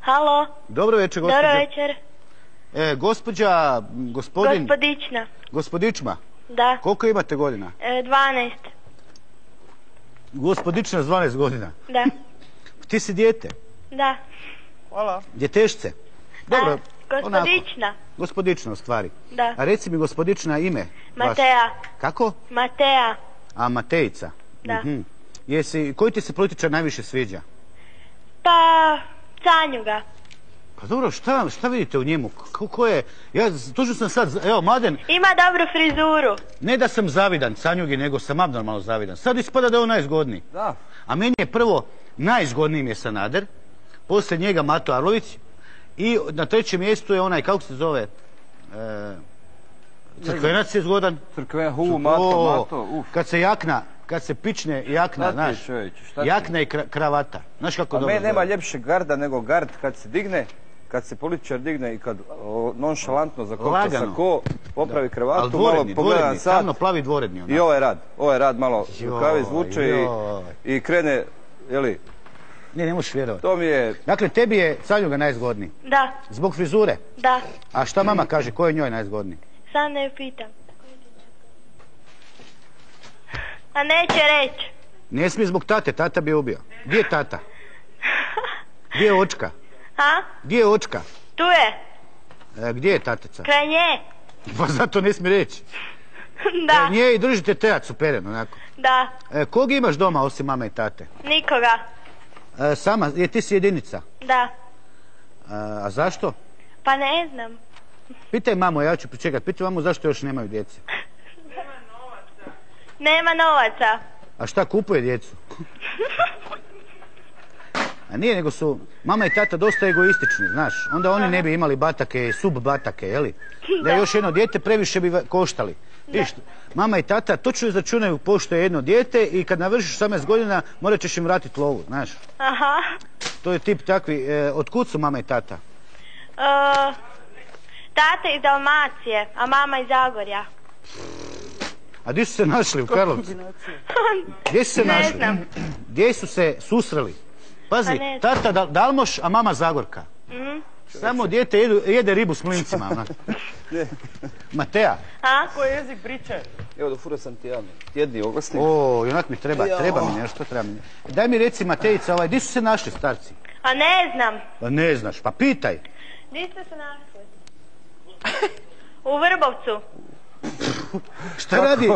Halo. Dobro večer, gospođo. Dobro večer. Gospodin... Gospodična. Gospodičma? Da. Koliko imate godina? 12. Gospodična s 12 godina? Da. Ti si dijete? Da. Hvala. Djetešce? Dobro. Gospodična. Gospodična u stvari. Da. A reci mi gospodična ime. Matea. Kako? Matea. A Matejica? Da. Koji ti se političar najviše sviđa? Pa, Canjuga. Pa dobro, šta vidite u njemu? Ko je? Ja tužno sam sad, evo Mladen... Ima dobru frizuru. Ne da sam zavidan Canjugi, nego sam abnormalno zavidan. Sad ispada da je on najzgodniji. Da. A meni je prvo, najzgodniji mi je Sanader, poslije njega Mato Arlović i na trećem mjestu je onaj, kako se zove, Crkvenac je zgodan. Mato, Kad se pične jakna, znaš, jakna i kravata. Znaš kako dobro zove? Nema ljepšeg garda nego gard kad se digne, kad se političar digne i kad nonšalantno zakopča sako, popravi kravatu, malo pogleda na sat. Tamno plavi dvoredni. I ovaj rad malo rukavi zvuče i krene, jeli? Ne možeš vjerovati. To mi je... Dakle, tebi je Canjuga najzgodniji? Da. Zbog frizure? Da. A šta mama kaže, ko je njoj najzgodniji? Sad ne pitam. A neće reći. Ne smije zbog tate, tata bi je ubio. Gdje je tata? Gdje je očka? A? Gdje je očka? Tu je. Gdje je tatica? Kraj nje. Pa zato ne smije reći. Da. Nje i držite teac uperen, onako. Da. Kog imaš doma osim mame i tate? Nikoga. Sama, ti si jedinica? Da. A zašto? Pa ne znam. Pitaj mamu, ja ću pričekat. Pitaj mamu zašto još nemaju djece. Nema novaca. A šta kupuje djecu? A nije, nego su mama i tata dosta egoistični, znaš. Onda oni ne bi imali batake i sub-batake, jeli? Da je još jedno dijete, previše bi koštali. Viš, mama i tata točno izračunaju pošto je jedno dijete i kad navršiš 18 godina morat ćeš im vratiti lovu, znaš. Aha. To je tip takvi. Otkud su mama i tata? Tata iz Dalmacije, a mama iz Zagorja. A gdje su se našli u Karlovcu? Gdje su se našli? Ne znam. Gdje su se susreli? Pazi, tata Dalmoš, a mama Zagorka. Samo dijete jede ribu s mlincima. Matea. A? Koji jezik priče? Evo da fura sam ti javni. Tjedni oglasnik. O, onak mi treba mi nešto, treba mi. Daj mi reci Matejica, gdje su se našli starci? A ne znam. Pa ne znaš, pa pitaj. Gdje ste se našli? U Vrbovcu.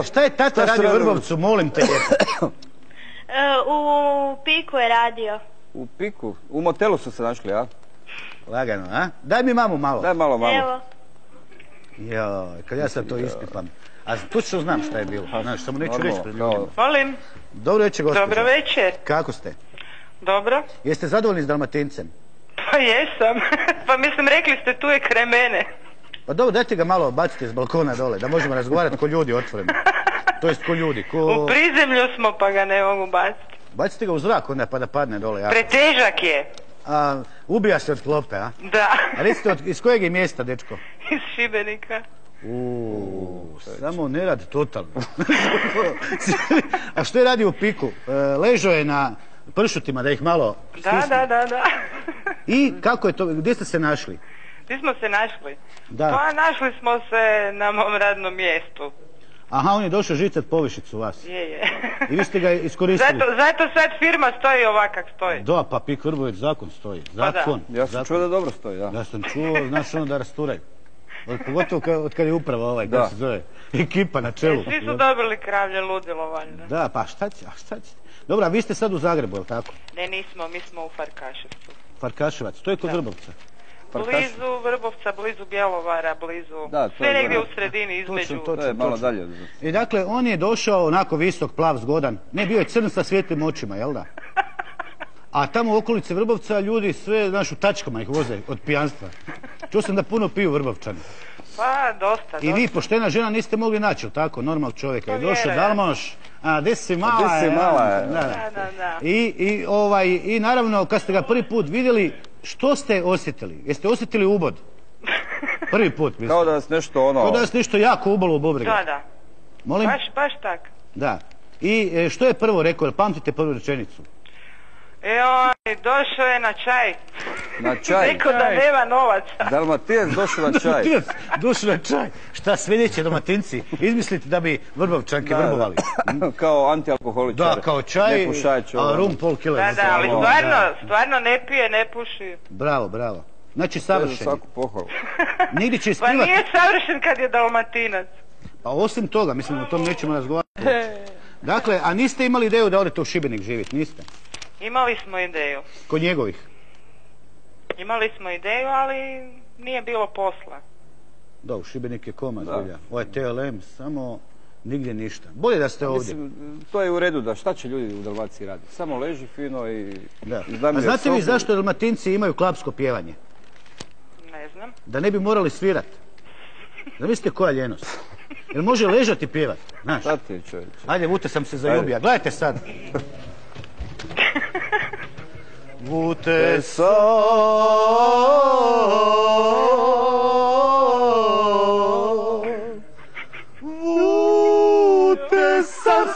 Šta je tata radio u Vrbovcu, molim te lijepo? U Piku je radio. U Piku? U motelu su se našli, a? Lagano, a? Daj mi mamu malo. Daj malo. Evo. Joj, kad ja sad to ispipam. A točno znam šta je bilo, znaš, samo neću reći pred ljudima. Molim. Dobro večer, gospođo. Dobro večer. Kako ste? Dobro. Jeste zadovoljni s Dalmatincem? Pa jesam. Pa mislim, rekli ste tu je kraj mene. Pa dobro, dajte ga malo bacite s balkona dole, da možemo razgovarati ko ljudi otvoreno. To jest ko ljudi, U prizemlju smo pa ga ne mogu baciti. Bacite ga u zrak onda pa da padne dole. Jako. Pretežak je. Ubija se od klope, a? Da. A recite, iz kojeg je mjesta, dečko? Iz Šibenika. Samo nerad totalno. A što je radio u Piku? Ležao je na pršutima da ih malo stisne. Da. I kako je to, gdje ste se našli? Gdje smo se našli? Da. Pa našli smo se na mom radnom mjestu. Aha, on je došao žicat povišicu vas. Je. I vi ste ga iskoristili. Zato sad firma stoji ovak kak stoji. Da, pa Pik Vrbovec zakon stoji. Zakon. Ja sam čuo da dobro stoji, da. Ja sam čuo, znaš ono da rasturaju. Pogotovo od kad je uprava kako se zove, ekipa na čelu. Svi su dobili kravlje ludilo, valjda. Da, pa šta će? Dobro, a vi ste sad u Zagrebu, je li tako? Ne, nismo, mi smo u Farkaševcu. Farkaševac, to je kod Vrbovca. Blizu Vrbovca, blizu Bjelovara, blizu... Sve negdje u sredini, između... To je malo dalje. I dakle, on je došao onako visok, plav, zgodan. Ne, bio je crn sa svijetlim očima, jel da? A tamo u okolici Vrbovca ljudi sve, znaš, u tačkama ih voze od pijanstva. Čuo sam da puno piju Vrbovčani. Pa, dosta. I vi, poštena žena, niste mogli naći, tako, normal čovjeka. Je došao Dalmoš, gdje si mala je. Da. I naravno, kad ste ga prvi put vidjeli, što ste osjetili? Jeste osjetili ubod? Prvi put, mislim. Kao da vas nešto Kao da vas nešto jako ubolo u bubrega. Da. Molim? Baš tak. Da. I što je prvo rekao, jel pamtite prvu rečenicu? Joj, došao je na čaj. Na čaj? Rekao da nema novaca. Dalmatinac došao na čaj. Dalmatinac došao na čaj. Šta sljedeće Dalmatinci izmislite da bi Vrbovčanke vrbovali? Kao antialkoholičar. Da, kao čaj, a rum pol kila. Da, ali stvarno ne pije, ne puši. Bravo, bravo. Znači savršen. Svaku pohvalu. Nigdje će Pa nije savršen kad je Dalmatinac. Pa osim toga, mislim o tom nećemo razgovarati. Dakle, a niste imali ideju da odete u Šibenik živjeti, niste? Imali smo ideju. Kod njegovih? Imali smo ideju, ali nije bilo posla. Da, u Šibenik je koma zbilja. Ovo je TLM, samo nigdje ništa. Bolje da ste ovdje. Mislim, to je u redu, da šta će ljudi u Dalmaciji raditi? Samo leži fino i... A znate vi zašto Dalmatinci imaju klapsko pjevanje? Ne znam. Da ne bi morali svirati. Zamislite koja ljenost. Jel može ležati pjevat? Znaš? Šta ti čovječe? Ajde, vute sam se zaljubio. Gledajte sad. Vute sam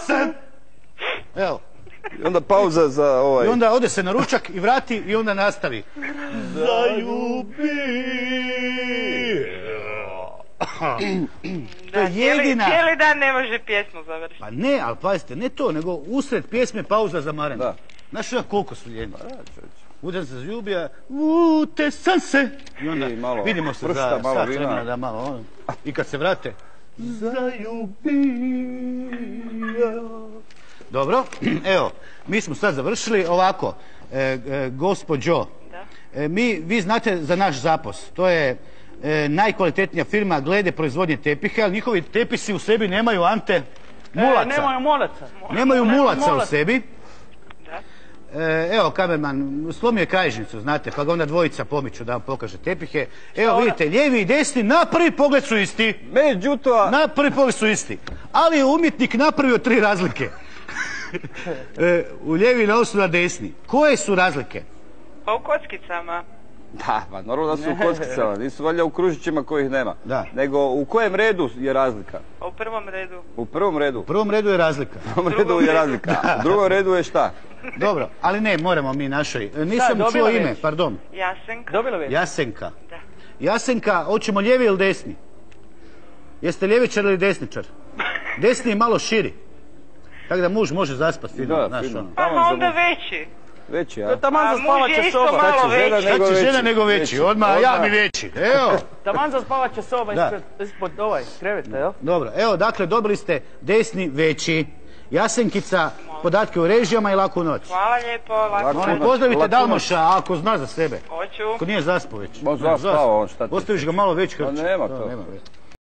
se. Evo. I onda pauza za ovaj... I onda ode se na ručak i vrati i onda nastavi. Zaljubi. To je jedina... Cijeli dan ne može pjesmu završiti. Pa ne, ali pazite, ne to, nego usred pjesme pauza za marendu. Znaš koliko su ljeni? Udar se zaljubija, vute sam se. I onda vidimo se za sat vremena da malo, i kad se vrate, zaljubija. Dobro, evo, mi smo sad završili ovako, gospođo, vi znate za naš Zapos, to je najkvalitetnija firma glede proizvodnje tepiha, ali njihovi tepisi u sebi nemaju Ante mulaca. Nemaju mulaca. Nemaju mulaca u sebi. Evo kamerman, slomio je kralježnicu, znate, pa ga onda dvojica pomiču da vam pokaže tepihe. Evo vidite, lijevi i desni na prvi pogled su isti. Na prvi pogled su isti. Ali je umjetnik napravio 3 razlike. U lijevi na osnovu na desni. Koje su razlike? Pa u kockicama. Da, pa normalno da su u kockicama, nisu valjda u kružićima kojih nema. Nego u kojem redu je razlika? U prvom redu. U prvom redu? U prvom redu je razlika. U prvom redu je razlika. U drugom redu je šta? Dobro, ali ne, moramo mi našoj. Nisam čuo ime, pardon. Jasenka. Dobila već? Jasenka. Jasenka, hoćemo lijevi ili desni? Jeste ljevičar ili desničar? Desni je malo širi. Tako da muž može zaspati fino, znaš ono. Pa onda veći. Veći, ja? To je taman za spavaće soba. Sad će žena nego veći, odmah ja mi veći. Evo. Taman za spavaće soba ispod kreveta, jel? Dobro, evo dakle dobili ste desni veći. Jasenkica, podatke u režijama i laku noć. Hvala lijepo, laku noć. Pozdravite Dalmoša ako zna za sebe. Hoću. Ako nije zaspao već. Zaspao on, šta ti? Postaviš ga malo već hrče. Nema to.